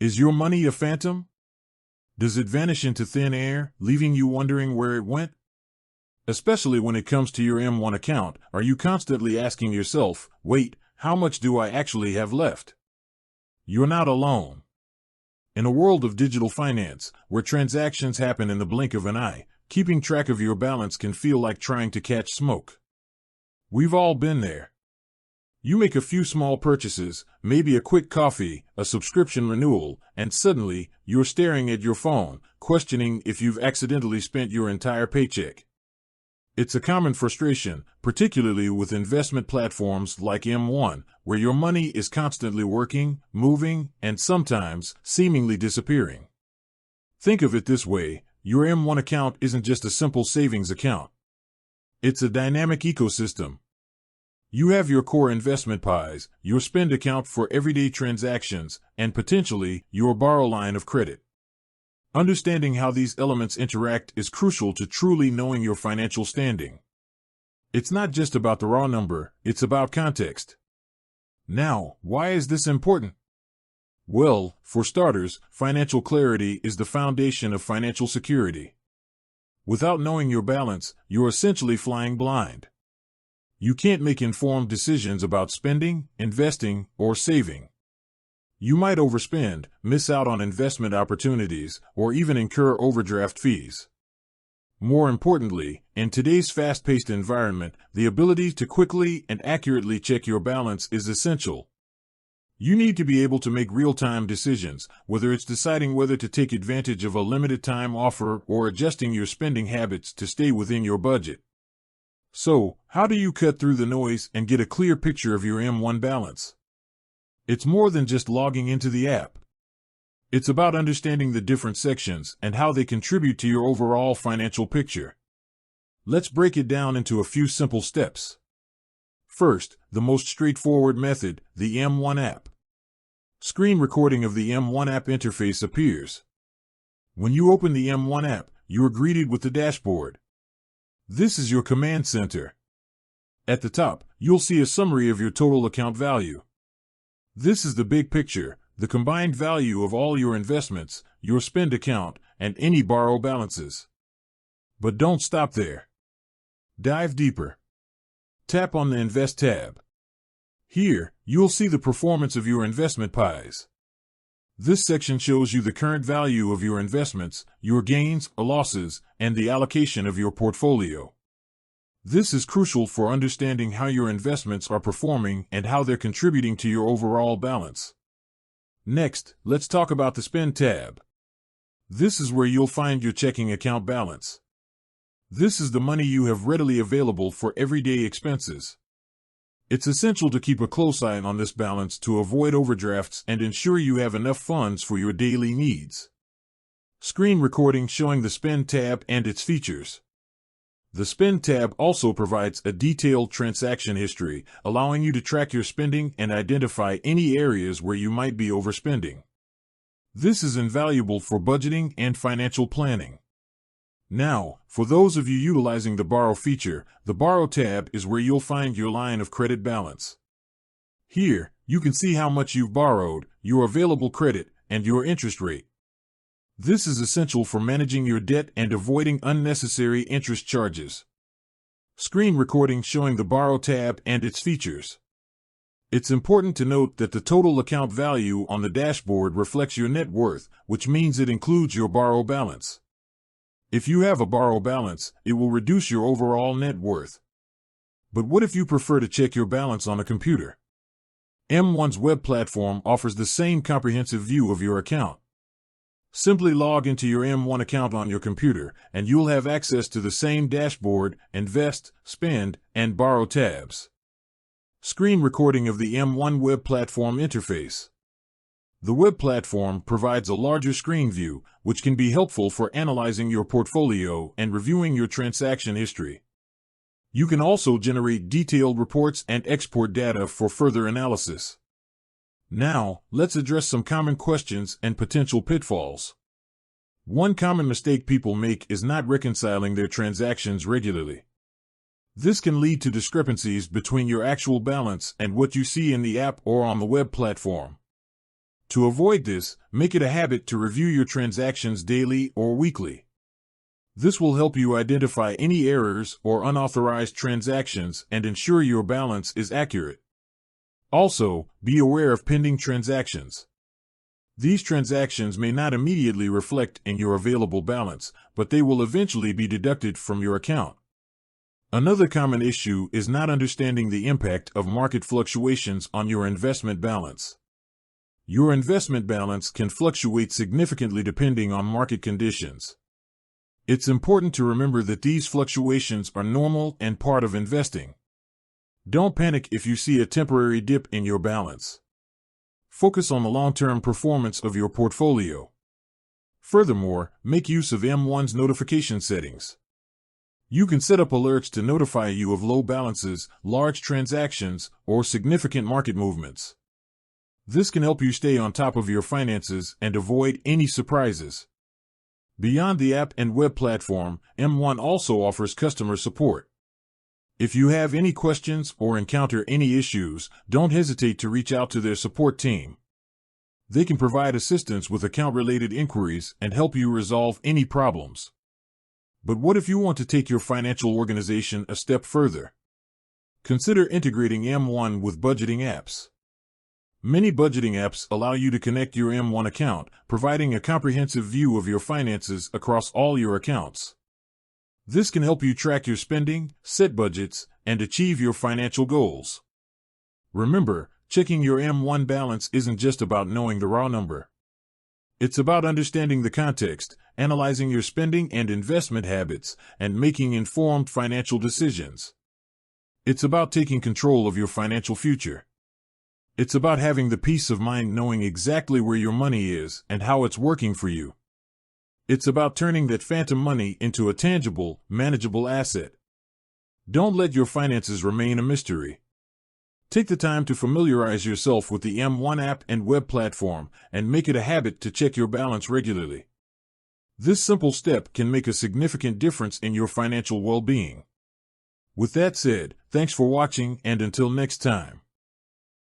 Is your money a phantom? Does it vanish into thin air, leaving you wondering where it went? Especially when it comes to your M1 account, are you constantly asking yourself, wait, how much do I actually have left? You're not alone. In a world of digital finance, where transactions happen in the blink of an eye, keeping track of your balance can feel like trying to catch smoke. We've all been there. You make a few small purchases, maybe a quick coffee, a subscription renewal, and suddenly, you're staring at your phone, questioning if you've accidentally spent your entire paycheck. It's a common frustration, particularly with investment platforms like M1, where your money is constantly working, moving, and sometimes seemingly disappearing. Think of it this way, your M1 account isn't just a simple savings account. It's a dynamic ecosystem. You have your core investment pies, your spend account for everyday transactions, and potentially your borrow line of credit. Understanding how these elements interact is crucial to truly knowing your financial standing. It's not just about the raw number, it's about context. Now, why is this important? Well, for starters, financial clarity is the foundation of financial security. Without knowing your balance, you're essentially flying blind. You can't make informed decisions about spending, investing, or saving. You might overspend, miss out on investment opportunities, or even incur overdraft fees. More importantly, in today's fast-paced environment, the ability to quickly and accurately check your balance is essential. You need to be able to make real-time decisions, whether it's deciding whether to take advantage of a limited-time offer or adjusting your spending habits to stay within your budget. So, how do you cut through the noise and get a clear picture of your M1 balance? It's more than just logging into the app. It's about understanding the different sections and how they contribute to your overall financial picture. Let's break it down into a few simple steps. First, the most straightforward method, the M1 app. Screen recording of the M1 app interface appears. When you open the M1 app, you are greeted with the dashboard. This is your command center. At the top, you'll see a summary of your total account value. This is the big picture, the combined value of all your investments, your spend account, and any borrow balances. But don't stop there. Dive deeper. Tap on the Invest tab. Here, you'll see the performance of your investment pies. This section shows you the current value of your investments, your gains or losses, and the allocation of your portfolio. This is crucial for understanding how your investments are performing and how they're contributing to your overall balance. Next, let's talk about the Spend tab. This is where you'll find your checking account balance. This is the money you have readily available for everyday expenses. It's essential to keep a close eye on this balance to avoid overdrafts and ensure you have enough funds for your daily needs. Screen recording showing the Spend tab and its features. The Spend tab also provides a detailed transaction history, allowing you to track your spending and identify any areas where you might be overspending. This is invaluable for budgeting and financial planning. Now, for those of you utilizing the Borrow feature, the Borrow tab is where you'll find your line of credit balance. Here, you can see how much you've borrowed, your available credit, and your interest rate. This is essential for managing your debt and avoiding unnecessary interest charges. Screen recording showing the Borrow tab and its features. It's important to note that the total account value on the dashboard reflects your net worth, which means it includes your borrow balance. If you have a borrow balance, it will reduce your overall net worth. But what if you prefer to check your balance on a computer? M1's web platform offers the same comprehensive view of your account. Simply log into your M1 account on your computer, and you'll have access to the same dashboard, Invest, Spend, and Borrow tabs. Screen recording of the M1 web platform interface. The web platform provides a larger screen view, which can be helpful for analyzing your portfolio and reviewing your transaction history. You can also generate detailed reports and export data for further analysis. Now, let's address some common questions and potential pitfalls. One common mistake people make is not reconciling their transactions regularly. This can lead to discrepancies between your actual balance and what you see in the app or on the web platform. To avoid this, make it a habit to review your transactions daily or weekly. This will help you identify any errors or unauthorized transactions and ensure your balance is accurate. Also, be aware of pending transactions. These transactions may not immediately reflect in your available balance, but they will eventually be deducted from your account. Another common issue is not understanding the impact of market fluctuations on your investment balance. Your investment balance can fluctuate significantly depending on market conditions. It's important to remember that these fluctuations are normal and part of investing. Don't panic if you see a temporary dip in your balance. Focus on the long-term performance of your portfolio. Furthermore, make use of M1's notification settings. You can set up alerts to notify you of low balances, large transactions, or significant market movements. This can help you stay on top of your finances and avoid any surprises. Beyond the app and web platform, M1 also offers customer support. If you have any questions or encounter any issues, don't hesitate to reach out to their support team. They can provide assistance with account-related inquiries and help you resolve any problems. But what if you want to take your financial organization a step further? Consider integrating M1 with budgeting apps. Many budgeting apps allow you to connect your M1 account, providing a comprehensive view of your finances across all your accounts. This can help you track your spending, set budgets, and achieve your financial goals. Remember, checking your M1 balance isn't just about knowing the raw number. It's about understanding the context, analyzing your spending and investment habits, and making informed financial decisions. It's about taking control of your financial future. It's about having the peace of mind knowing exactly where your money is and how it's working for you. It's about turning that phantom money into a tangible, manageable asset. Don't let your finances remain a mystery. Take the time to familiarize yourself with the M1 app and web platform and make it a habit to check your balance regularly. This simple step can make a significant difference in your financial well-being. With that said, thanks for watching, and until next time.